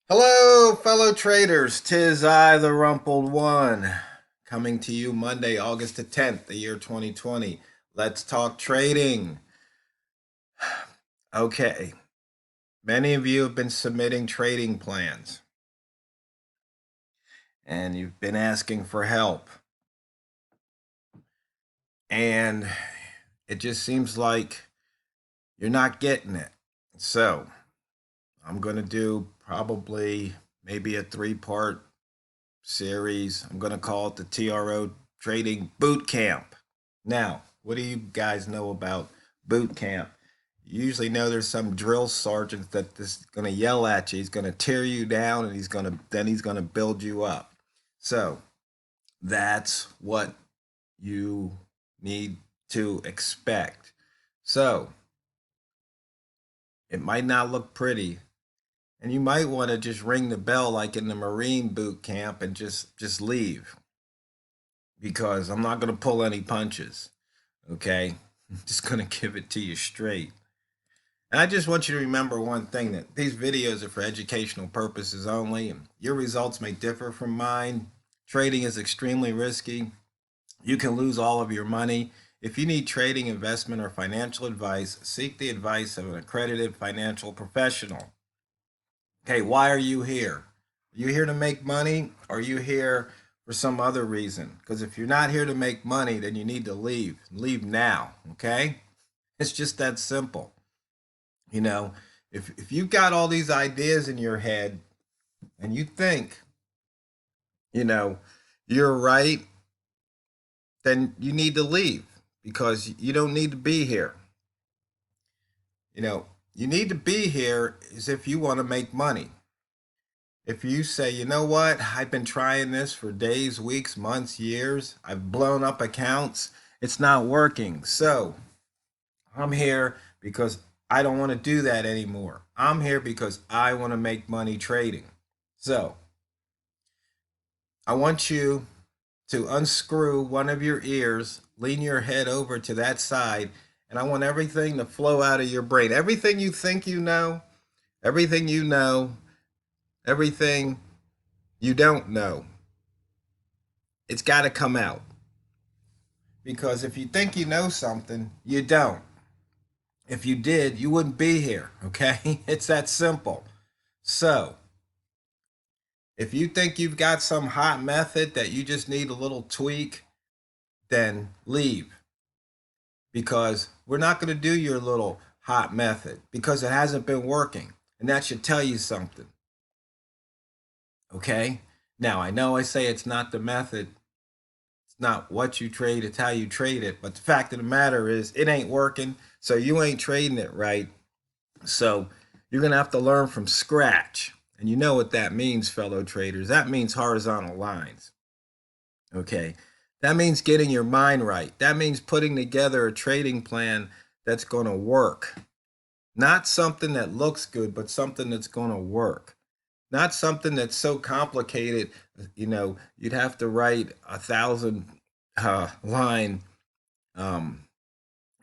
Hello, fellow traders. 'Tis I, the Rumpled One, coming to you Monday, August the 10th, the year 2020. Let's talk trading. Okay, many of you have been submitting trading plans, and you've been asking for help. And it just seems like you're not getting it. So, I'm going to do probably maybe a three-part series. I'm going to call it the TRO Trading Boot Camp. Now, what do you guys know about boot camp? You usually know there's some drill sergeant that is going to yell at you. He's going to tear you down, and he's going to build you up. So that's what you need to expect. So it might not look pretty, and you might want to just ring the bell like in the Marine boot camp and just leave, because I'm not going to pull any punches. Okay, I'm just going to give it to you straight. And I just want you to remember one thing, that these videos are for educational purposes only, and your results may differ from mine. Trading is extremely risky. You can lose all of your money. If you need trading, investment, or financial advice, seek the advice of an accredited financial professional. Okay, why are you here? Are you here to make money, or are you here for some other reason? Because if you're not here to make money, then you need to leave. Leave now, okay? It's just that simple. You know, if you've got all these ideas in your head and you think, you know, you're right, then you need to leave, because you don't need to be here. You know, you need to be here is if you want to make money. If you say, you know what, I've been trying this for days, weeks, months, years, I've blown up accounts, it's not working. So I'm here because I don't want to do that anymore. I'm here because I want to make money trading. So I want you to unscrew one of your ears, lean your head over to that side, and I want everything to flow out of your brain. Everything you think everything you know, everything you don't know, it's got to come out. Because if you think you know something, you don't. If you did, you wouldn't be here, okay? It's that simple. So, if you think you've got some hot method that you just need a little tweak, then leave, because we're not going to do your little hot method because it hasn't been working. And that should tell you something. Okay? Now, I know I say it's not the method, it's not what you trade, it's how you trade it. But the fact of the matter is, it ain't working. So you ain't trading it right. So you're going to have to learn from scratch. And you know what that means, fellow traders. That means horizontal lines. Okay? That means getting your mind right. That means putting together a trading plan that's going to work. Not something that looks good, but something that's going to work. Not something that's so complicated, you'd have to write 1,000 line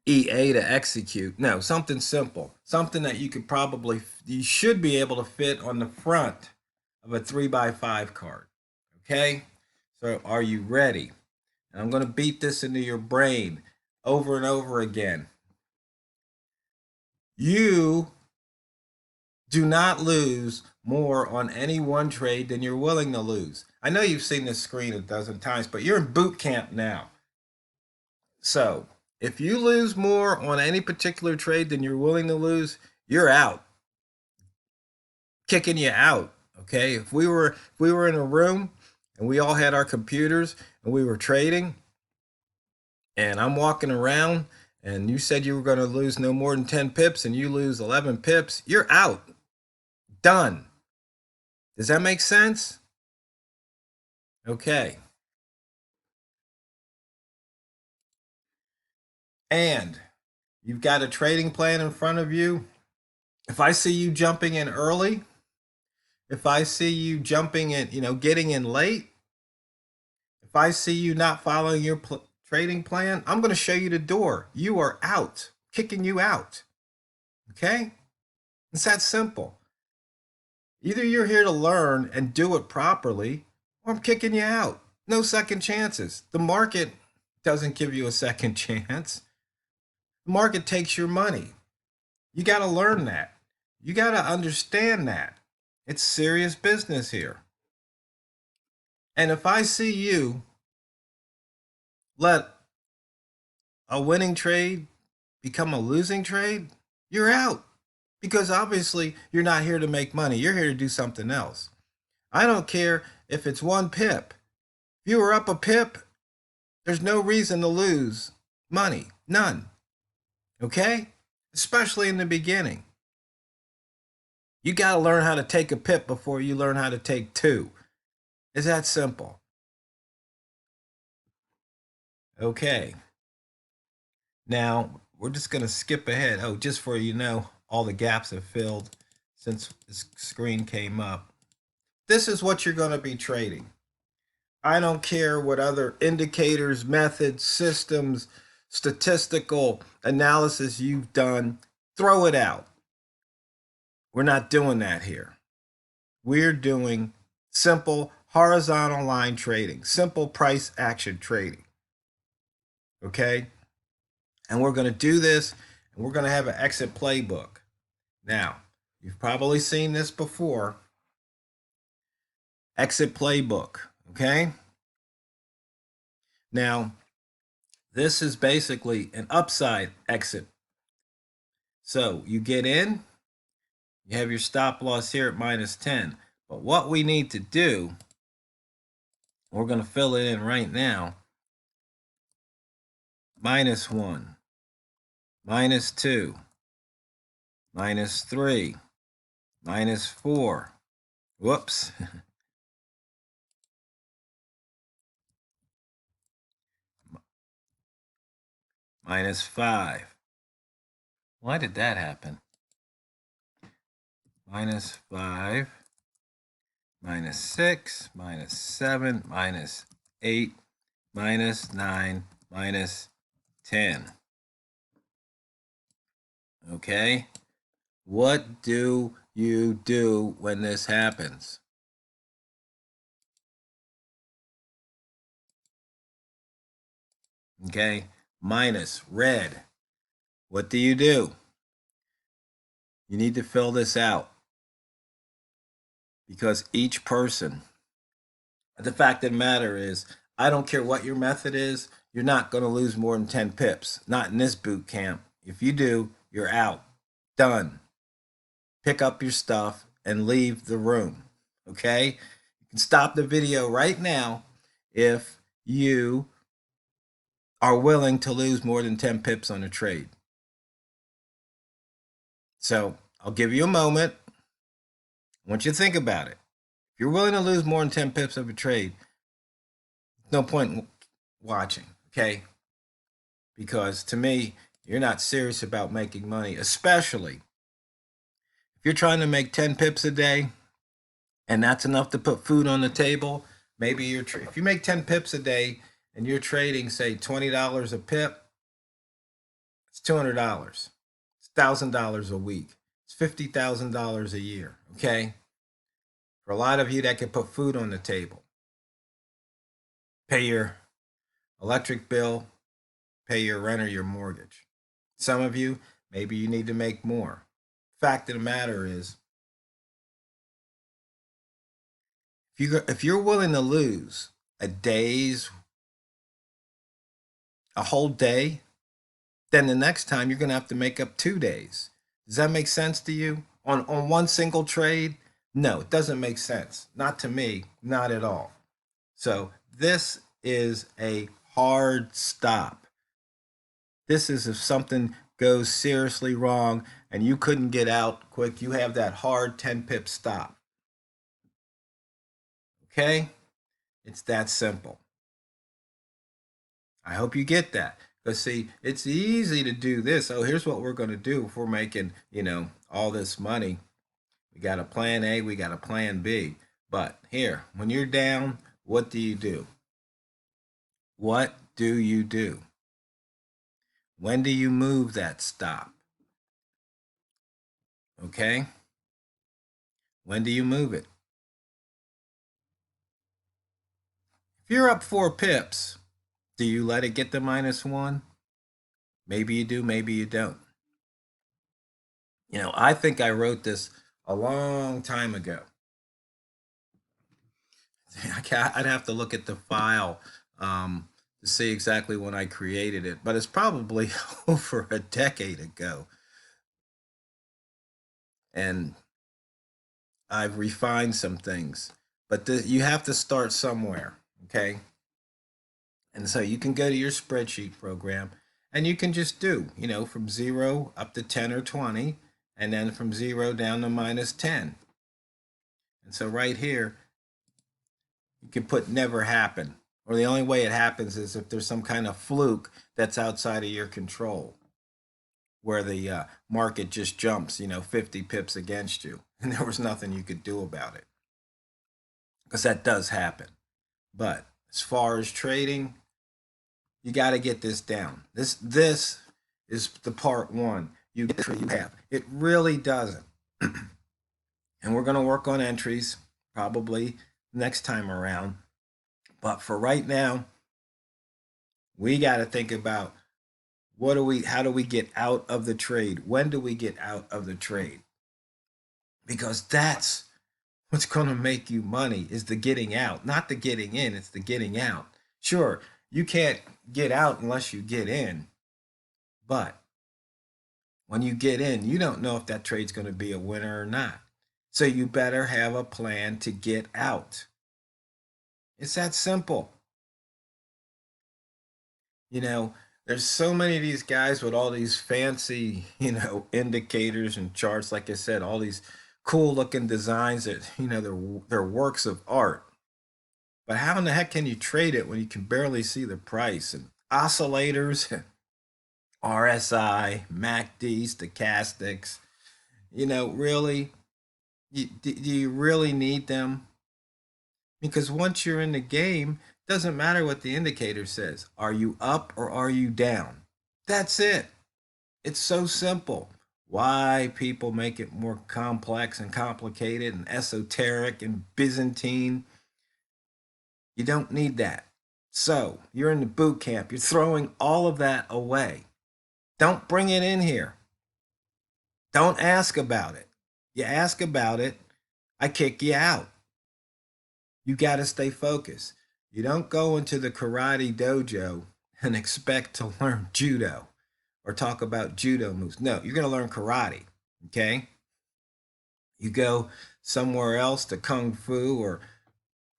EA to execute. No, something simple, something that you should be able to fit on the front of a 3x5 card. Okay, so are you ready? And I'm going to beat this into your brain over and over again. You do not lose more on any one trade than you're willing to lose. I know you've seen this screen a dozen times, but you're in boot camp now. So if you lose more on any particular trade than you're willing to lose, you're out. Kicking you out. Okay. If we were in a room and we all had our computers and we were trading, and I'm walking around and you said you were going to lose no more than 10 pips and you lose 11 pips, you're out. Done. Does that make sense? Okay. And you've got a trading plan in front of you. If I see you jumping in early, if I see you jumping in, getting in late, if I see you not following your trading plan, I'm going to show you the door. You are out, kicking you out. Okay? It's that simple. Either you're here to learn and do it properly, or I'm kicking you out. No second chances. The market doesn't give you a second chance. The market takes your money. You got to learn that. You got to understand that. It's serious business here. And if I see you let a winning trade become a losing trade, you're out. Because obviously you're not here to make money. You're here to do something else. I don't care if it's 1 pip. If you were up a pip, there's no reason to lose money. None. Okay? Especially in the beginning. You got to learn how to take a pip before you learn how to take two. It's that simple. Okay. Now, we're just going to skip ahead. Oh, just for you know, all the gaps have filled since this screen came up. This is what you're going to be trading. I don't care what other indicators, methods, systems, statistical analysis you've done. Throw it out. We're not doing that here. We're doing simple horizontal line trading, simple price action trading. Okay? And we're going to do this, and we're going to have an exit playbook. Now, you've probably seen this before. Exit playbook. Okay? Now, this is basically an upside exit. So you get in, you have your stop loss here at -10. But what we need to do, we're going to fill it in right now. -1, -2, -3, -4. Whoops. -5. Why did that happen? -5, -6, -7, -8, -9, -10. Okay? What do you do when this happens? Okay? Minus, red. What do? You need to fill this out. Because each person, the fact of the matter is, I don't care what your method is, you're not going to lose more than 10 pips. Not in this boot camp. If you do, you're out. Done. Pick up your stuff and leave the room. Okay? You can stop the video right now if you are willing to lose more than 10 pips on a trade. So I'll give you a moment. I want you to think about it. If you're willing to lose more than 10 pips of a trade, no point in watching, okay? Because to me, you're not serious about making money, especially if you're trying to make 10 pips a day and that's enough to put food on the table. Maybe if you make 10 pips a day and you're trading, say, $20 a pip, it's $200. It's $1,000 a week. It's $50,000 a year, okay? For a lot of you, that could put food on the table. Pay your electric bill, pay your rent or your mortgage. Some of you, maybe you need to make more. Fact of the matter is, if you're willing to lose a whole day, then the next time you're going to have to make up 2 days. Does that make sense to you? On one single trade? No, it doesn't make sense. Not to me, not at all. So this is a hard stop. This is if something goes seriously wrong and you couldn't get out quick, you have that hard 10 pip stop. Okay? It's that simple. I hope you get that. Because see, it's easy to do this. Oh, here's what we're going to do if we're making, all this money. We got a plan A, we got a plan B. But here, when you're down, what do you do? What do you do? When do you move that stop? Okay? When do you move it? If you're up 4 pips, do you let it get to -1? Maybe you do, maybe you don't. I think I wrote this a long time ago. I'd have to look at the file to see exactly when I created it, but it's probably over a decade ago. And I've refined some things, but you have to start somewhere, okay? And so you can go to your spreadsheet program and you can just do, from 0 up to 10 or 20, and then from 0 down to -10. And so right here, you can put never happen, or the only way it happens is if there's some kind of fluke that's outside of your control, where the market just jumps, 50 pips against you, and there was nothing you could do about it, because that does happen. But as far as trading, you got to get this down. This is the part one. You have. It really doesn't. And we're going to work on entries probably next time around. But for right now, we got to think about how do we get out of the trade? When do we get out of the trade? Because that's what's going to make you money, is the getting out, not the getting in. It's the getting out. Sure, you can't get out unless you get in. But when you get in, you don't know if that trade's going to be a winner or not. So you better have a plan to get out. It's that simple. There's so many of these guys with all these fancy, indicators and charts. Like I said, all these cool looking designs that, they're works of art. But how in the heck can you trade it when you can barely see the price? And oscillators, RSI, MACD, stochastics, really, do you really need them? Because once you're in the game, it doesn't matter what the indicator says. Are you up or are you down? That's it. It's so simple. Why people make it more complex and complicated and esoteric and Byzantine? You don't need that. So you're in the boot camp. You're throwing all of that away. Don't bring it in here. Don't ask about it. You ask about it, I kick you out. You got to stay focused. You don't go into the karate dojo and expect to learn judo or talk about judo moves. No, you're going to learn karate, okay? You go somewhere else to kung fu or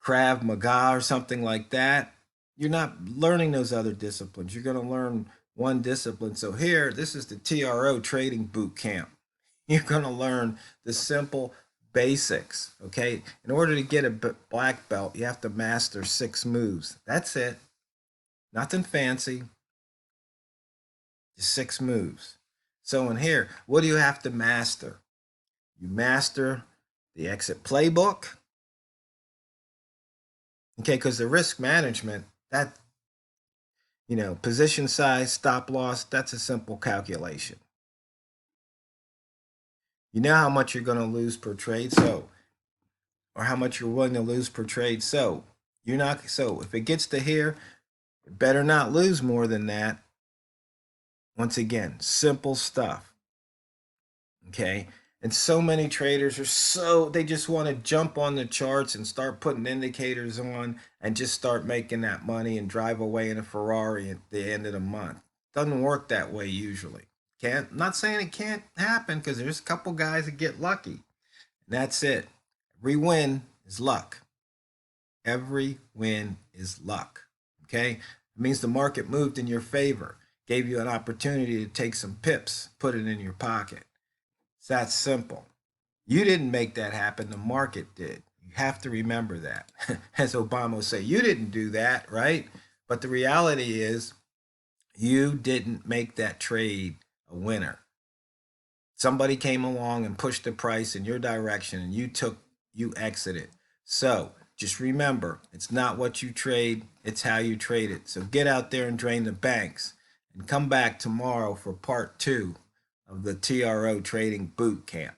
Krav Maga or something like that, you're not learning those other disciplines. You're going to learn one discipline. So here, this is the TRO trading boot camp. You're going to learn the simple basics, okay? In order to get a black belt, you have to master 6 moves. That's it. Nothing fancy. Just 6 moves. So in here, what do you have to master? You master the exit playbook. Okay, because the risk management, that, position size, stop loss, that's a simple calculation. You know how much you're going to lose per trade, or how much you're willing to lose per trade. So if it gets to here, it better not lose more than that. Once again, simple stuff. Okay. And so many traders they just want to jump on the charts and start putting indicators on and just start making that money and drive away in a Ferrari at the end of the month. Doesn't work that way usually. I'm not saying it can't happen, because there's a couple guys that get lucky. And that's it. Every win is luck. Every win is luck. Okay? It means the market moved in your favor, gave you an opportunity to take some pips, put it in your pocket. It's that simple. You didn't make that happen. The market did. You have to remember that. As Obama would say, you didn't do that, right? But the reality is, you didn't make that trade a winner. Somebody came along and pushed the price in your direction, and you exited. So just remember, it's not what you trade, it's how you trade it. So get out there and drain the banks, and come back tomorrow for part 2 of the TRO Trading Boot Camp.